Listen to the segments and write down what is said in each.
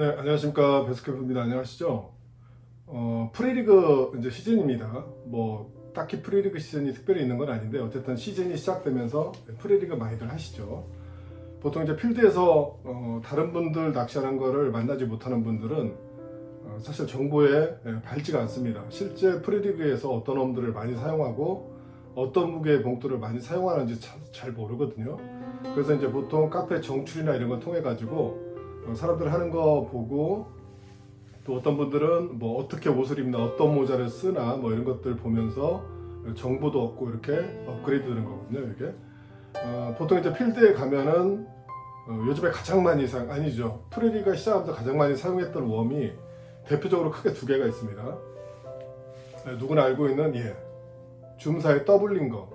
네, 안녕하십니까. 베스켓입니다. 안녕하시죠? 프리리그 이제 시즌입니다. 뭐 딱히 프리리그 시즌이 특별히 있는 건 아닌데 어쨌든 시즌이 시작되면서 프리리그 많이들 하시죠. 보통 이제 필드에서 다른 분들 낚시하는 거를 만나지 못하는 분들은 사실 정보에 밝지가 않습니다. 실제 프리리그에서 어떤 놈들을 많이 사용하고 어떤 무게의 봉투를 많이 사용하는지 잘 모르거든요. 그래서 이제 보통 카페 정출이나 이런 걸 통해 가지고 사람들 하는 거 보고, 또 어떤 분들은 뭐 어떻게 옷을 입나, 어떤 모자를 쓰나 뭐 이런 것들 보면서 정보도 얻고 이렇게 업그레이드 되는 거거든요. 이게 보통 이제 필드에 가면은 요즘에 가장 많이 아니죠, 프리리그가 시작하면서 가장 많이 사용했던 웜이 대표적으로 크게 두 개가 있습니다. 누구나 알고 있는 줌사의 더블링 거,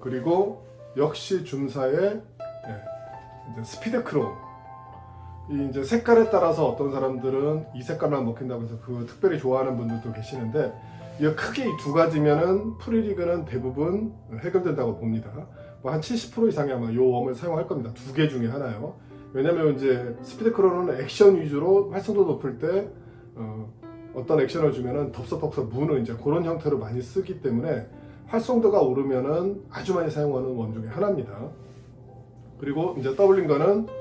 그리고 역시 줌사의 이제 스피드 크로우. 이 이제 색깔에 따라서 어떤 사람들은 이 색깔만 먹힌다고 해서 그거 특별히 좋아하는 분들도 계시는데, 이거 크게 이 두 가지면은 프리리그는 대부분 해결된다고 봅니다. 뭐 한 70% 이상이 아마 요 웜을 사용할 겁니다. 두 개 중에 하나요. 왜냐면 이제 스피드 크로우는 액션 위주로 활성도 높을 때 어떤 액션을 주면은 덥석덥석 무는 이제 그런 형태로 많이 쓰기 때문에 활성도가 오르면은 아주 많이 사용하는 원 중에 하나입니다. 그리고 이제 더블링 거는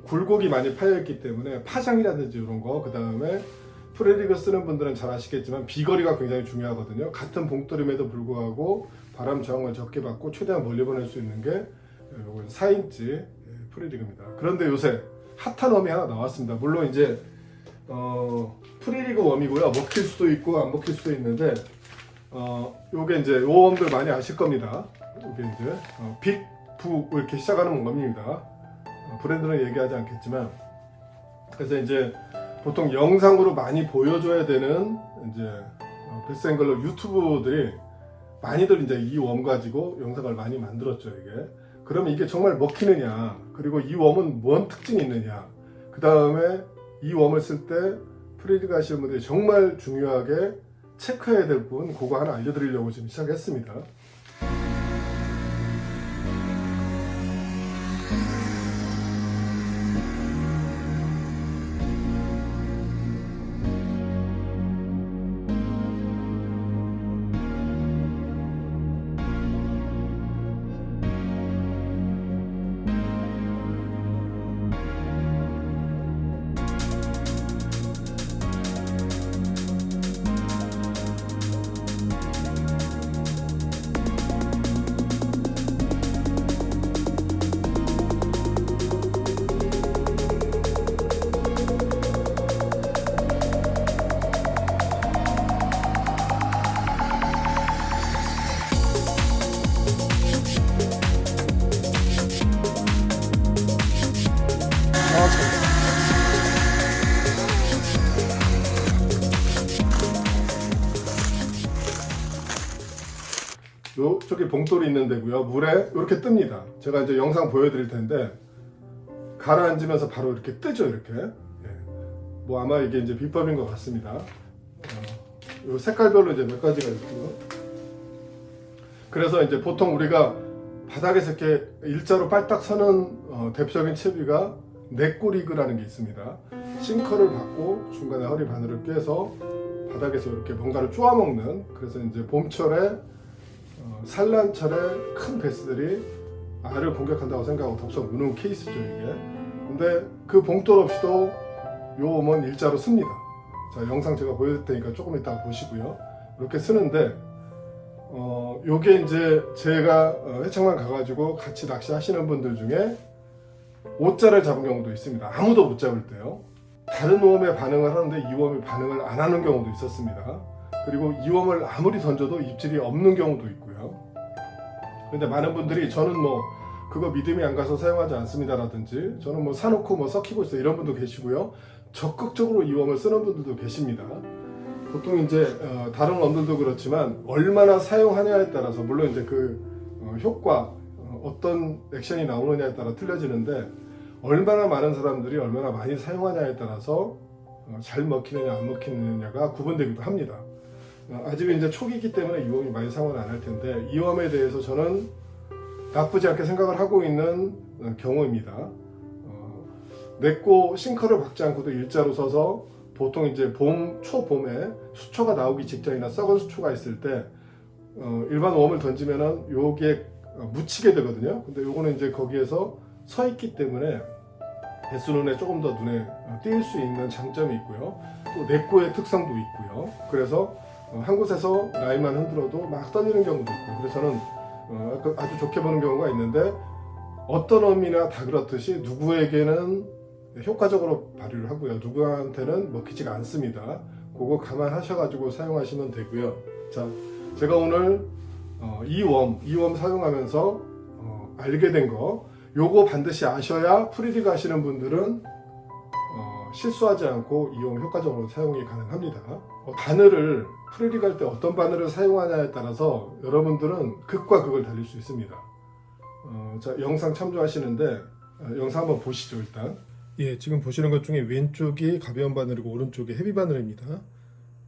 굴곡이 많이 파여있기 때문에 파장이라든지 이런 거, 그 다음에 프리리그 쓰는 분들은 잘 아시겠지만 비거리가 굉장히 중요하거든요. 같은 봉돌임에도 불구하고 바람 저항을 적게 받고 최대한 멀리 보낼 수 있는 게 4인치 프리리그입니다. 그런데 요새 핫한 웜이 하나 나왔습니다. 물론 이제 프리리그 웜이고요. 먹힐 수도 있고 안 먹힐 수도 있는데 요게 이제 요 웜들 많이 아실 겁니다. 요게 이제 빅부 이렇게 시작하는 웜입니다. 브랜드는 얘기하지 않겠지만, 그래서 이제 보통 영상으로 많이 보여줘야 되는 이제 베스앵글러 유튜브들이 많이들 이제 이 웜 가지고 영상을 많이 만들었죠. 이게 그러면 이게 정말 먹히느냐, 그리고 이 웜은 뭔 특징이 있느냐, 그 다음에 이 웜을 쓸 때 프리리그 하시는 분들이 정말 중요하게 체크해야 될 부분, 그거 하나 알려드리려고 지금 시작했습니다. 저기 봉돌이 있는 데고요. 물에 이렇게 뜹니다. 제가 이제 영상 보여드릴 텐데 가라앉으면서 바로 이렇게 뜨죠. 이렇게. 뭐 아마 이게 이제 비법인 것 같습니다. 요 색깔별로 이제 몇 가지가 있고요. 그래서 이제 보통 우리가 바닥에서 이렇게 일자로 빨딱 서는 대표적인 채비가 넥고리그라는 게 있습니다. 싱커를 받고 중간에 허리 바늘을 꿰서 바닥에서 이렇게 뭔가를 쪼아먹는, 그래서 이제 봄철에 산란철에 큰 베스들이 알을 공격한다고 생각하고 덥석 무는 케이스죠, 이게. 근데 그 봉돌 없이도 요 웜은 일자로 씁니다. 자, 영상 제가 보여드릴 테니까 조금 이따가 보시고요. 이렇게 쓰는데 요게 이제 제가 회창만 가가지고 같이 낚시하시는 분들 중에 옷자를 잡은 경우도 있습니다. 아무도 못 잡을 때요. 다른 웜에 반응을 하는데 이 웜에 반응을 안 하는 경우도 있었습니다. 그리고 이 웜을 아무리 던져도 입질이 없는 경우도 있고요. 근데 많은 분들이 저는 뭐 그거 믿음이 안 가서 사용하지 않습니다 라든지, 저는 뭐 사놓고 뭐 썩히고 있어 이런 분도 계시고요. 적극적으로 이 웜을 쓰는 분들도 계십니다. 보통 이제 다른 웜들도 그렇지만 얼마나 사용하냐에 따라서, 물론 이제 그 효과, 어떤 액션이 나오느냐에 따라 틀려지는데, 얼마나 많은 사람들이 얼마나 많이 사용하냐에 따라서 잘 먹히느냐 안 먹히느냐가 구분되기도 합니다. 아직은 이제 초기이기 때문에 이 웜이 많이 사용은 안 할 텐데, 이 웜에 대해서 저는 나쁘지 않게 생각을 하고 있는 경우입니다. 내꼬 싱커를 박지 않고도 일자로 서서 보통 이제 봄, 초봄에 수초가 나오기 직전이나 썩은 수초가 있을 때 일반 웜을 던지면은 요게 묻히게 되거든요. 근데 요거는 이제 거기에서 서 있기 때문에 배수 눈에 조금 더 눈에 띌 수 있는 장점이 있고요. 또 내꼬의 특성도 있고요. 그래서 한 곳에서 라인만 흔들어도 막 떠지는 경우도 있고요. 그래서 저는 아주 좋게 보는 경우가 있는데 어떤 웜이나 다 그렇듯이 누구에게는 효과적으로 발휘를 하고요. 누구한테는 먹히지가 않습니다. 그거 감안하셔가지고 사용하시면 되고요. 자, 제가 오늘 이 웜 사용하면서 알게 된 거, 요거 반드시 아셔야 프리리그 하시는 분들은 실수하지 않고 이 웜 효과적으로 사용이 가능합니다. 바늘을 프리리그 할 때 어떤 바늘을 사용하냐에 따라서 여러분들은 극과 극을 달릴 수 있습니다. 자, 영상 참조하시는데 영상 한번 보시죠. 일단 지금 보시는 것 중에 왼쪽이 가벼운 바늘이고 오른쪽이 헤비 바늘입니다.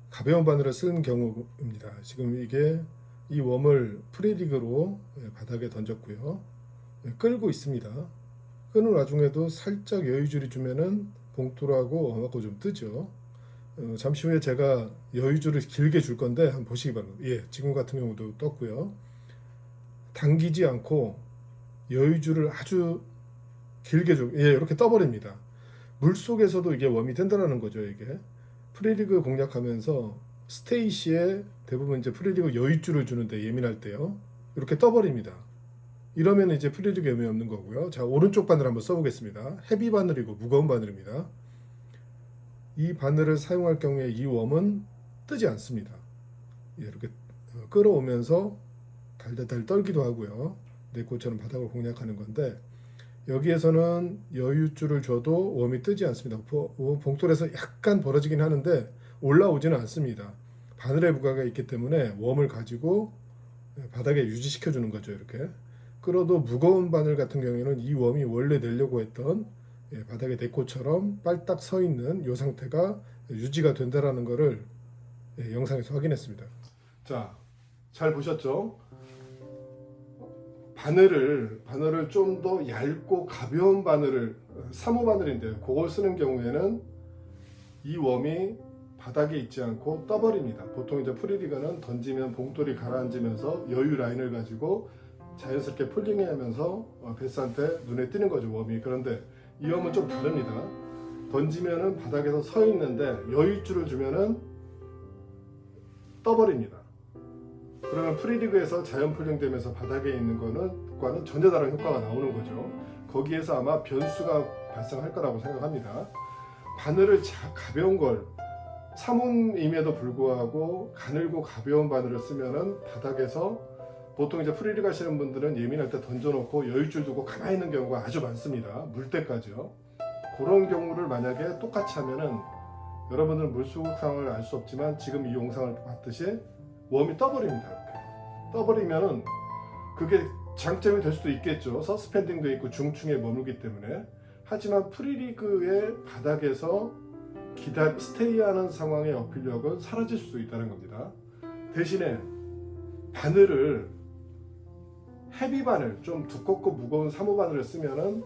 가벼운 바늘을 쓰는 경우입니다. 지금 이게 이 웜을 프리리그로 바닥에 던졌고요. 끌고 있습니다. 끄는 와중에도 살짝 여유줄이 주면은 봉돌하고 험하고 좀 뜨죠. 잠시 후에 제가 여유줄을 길게 줄 건데 한번 보시기 바랍니다. 지금 같은 경우도 떴고요. 당기지 않고 여유줄을 아주 길게 줘. 이렇게 떠버립니다. 물 속에서도 이게 웜이 된다는 거죠. 이게 프리리그 공략하면서 스테이시에 대부분 이제 프리리그 여유줄을 주는데 예민할 때요. 이렇게 떠버립니다. 이러면 이제 프리리그 웜이 없는 거고요. 자, 오른쪽 바늘 한번 써보겠습니다. 헤비 바늘이고 무거운 바늘입니다. 이 바늘을 사용할 경우에 이 웜은 뜨지 않습니다. 이렇게 끌어오면서 달달달 떨기도 하고요. 내꼬처럼 바닥을 공략하는 건데 여기에서는 여유줄을 줘도 웜이 뜨지 않습니다. 봉돌에서 약간 벌어지긴 하는데 올라오지는 않습니다. 바늘의 무게가 있기 때문에 웜을 가지고 바닥에 유지시켜 주는 거죠. 이렇게 끌어도 무거운 바늘 같은 경우에는 이 웜이 원래 내려고 했던 바닥에 내꼬처럼 빨딱 서 있는 이 상태가 유지가 된다라는 것을 영상에서 확인했습니다. 자, 잘 보셨죠? 바늘을 좀 더 얇고 가벼운 바늘을 3호 바늘인데 그걸 쓰는 경우에는 이 웜이 바닥에 있지 않고 떠버립니다. 보통 이제 프리리그는 던지면 봉돌이 가라앉으면서 여유 라인을 가지고 자연스럽게 폴링하면서 배스한테 눈에 띄는 거죠, 웜이. 그런데 이 웜은 좀 다릅니다. 던지면은 바닥에서 서 있는데 여유줄을 주면은 떠버립니다. 그러면 프리리그에서 자연 폴링되면서 바닥에 있는 거는 전혀 다른 효과가 나오는 거죠. 거기에서 아마 변수가 발생할 거라고 생각합니다. 바늘을 가벼운 걸 3홈임에도 불구하고 가늘고 가벼운 바늘을 쓰면은 바닥에서 보통 이제 프리리그 하시는 분들은 예민할 때 던져놓고 여유줄 두고 가만히 있는 경우가 아주 많습니다. 물 때까지요. 그런 경우를 만약에 똑같이 하면은 여러분들은 물속 상황을 알 수 없지만 지금 이 영상을 봤듯이 웜이 떠버립니다. 이렇게 떠버리면은 그게 장점이 될 수도 있겠죠. 서스펜딩도 있고 중층에 머물기 때문에. 하지만 프리리그의 바닥에서 스테이하는 상황의 어필력은 사라질 수도 있다는 겁니다. 대신에 바늘을 헤비 바늘, 좀 두껍고 무거운 3호 바늘을 쓰면은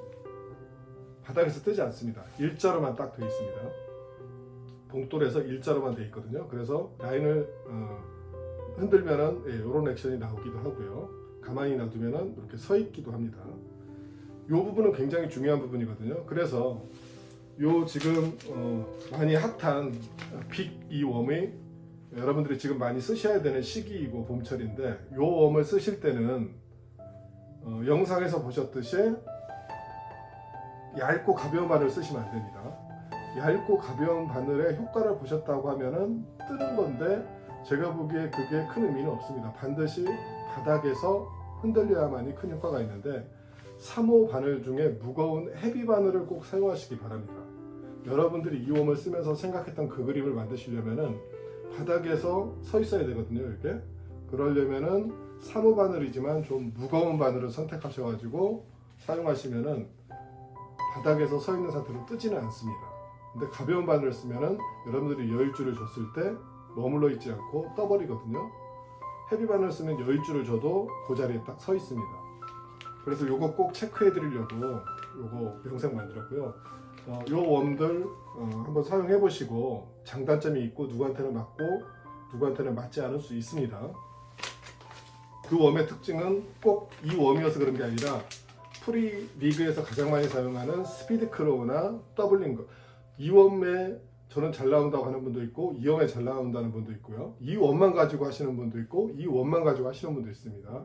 바닥에서 뜨지 않습니다. 일자로만 딱 되어 있습니다. 봉돌에서 일자로만 되어 있거든요. 그래서 라인을 흔들면은 이런 액션이 나오기도 하고요. 가만히 놔두면은 이렇게 서 있기도 합니다. 이 부분은 굉장히 중요한 부분이거든요. 그래서 요 지금 많이 핫한 빅2 웜이 여러분들이 지금 많이 쓰셔야 되는 시기이고 봄철인데 요 웜을 쓰실 때는 영상에서 보셨듯이 얇고 가벼운 바늘을 쓰시면 안 됩니다. 얇고 가벼운 바늘의 효과를 보셨다고 하면은 뜨는 건데 제가 보기에 그게 큰 의미는 없습니다. 반드시 바닥에서 흔들려야만이 큰 효과가 있는데 3호 바늘 중에 무거운 헤비 바늘을 꼭 사용하시기 바랍니다. 여러분들이 이 웜을 쓰면서 생각했던 그 그림을 만드시려면은 바닥에서 서 있어야 되거든요. 이렇게 그러려면은 3호 바늘이지만 좀 무거운 바늘을 선택하셔가지고 사용하시면은 바닥에서 서 있는 상태로 뜨지는 않습니다. 근데 가벼운 바늘을 쓰면은 여러분들이 여유줄을 줬을 때 머물러 있지 않고 떠버리거든요. 헤비 바늘 쓰면 여유줄을 줘도 그 자리에 딱 서 있습니다. 그래서 요거 꼭 체크해 드리려고 요거 영상 만들었고요. 요 웜들 한번 사용해 보시고 장단점이 있고 누구한테는 맞고 누구한테는 맞지 않을 수 있습니다. 그 웜의 특징은 꼭 이 웜이어서 그런 게 아니라 프리 리그에서 가장 많이 사용하는 스피드 크로우나 더블링거, 이 웜에 저는 잘 나온다고 하는 분도 있고 이 웜에 잘 나온다는 분도 있고요, 이 웜만 가지고 하시는 분도 있고 이 웜만 가지고 하시는 분도 있습니다.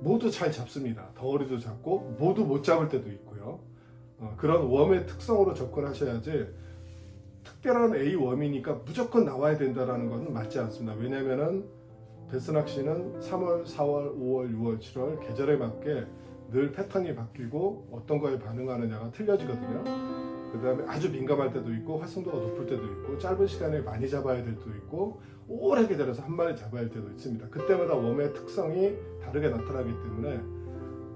모두 잘 잡습니다. 덩어리도 잡고 모두 못 잡을 때도 있고요. 그런 웜의 특성으로 접근하셔야지 특별한 A 웜이니까 무조건 나와야 된다는 것은 맞지 않습니다. 왜냐면은 베스낚시는 3월, 4월, 5월, 6월, 7월 계절에 맞게 늘 패턴이 바뀌고 어떤 거에 반응하느냐가 틀려지거든요. 그 다음에 아주 민감할 때도 있고 활성도가 높을 때도 있고 짧은 시간에 많이 잡아야 될 때도 있고 오래 기다려서 한 마리 잡아야 할 때도 있습니다. 그때마다 웜의 특성이 다르게 나타나기 때문에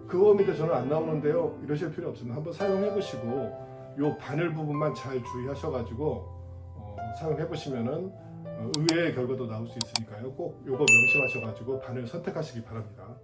그 웜인데 저는 안 나오는데요 이러실 필요 없습니다. 한번 사용해 보시고 요 바늘 부분만 잘 주의하셔가지고 사용해 보시면은 의외의 결과도 나올 수 있으니까요. 꼭 요거 명심하셔가지고 바늘 선택하시기 바랍니다.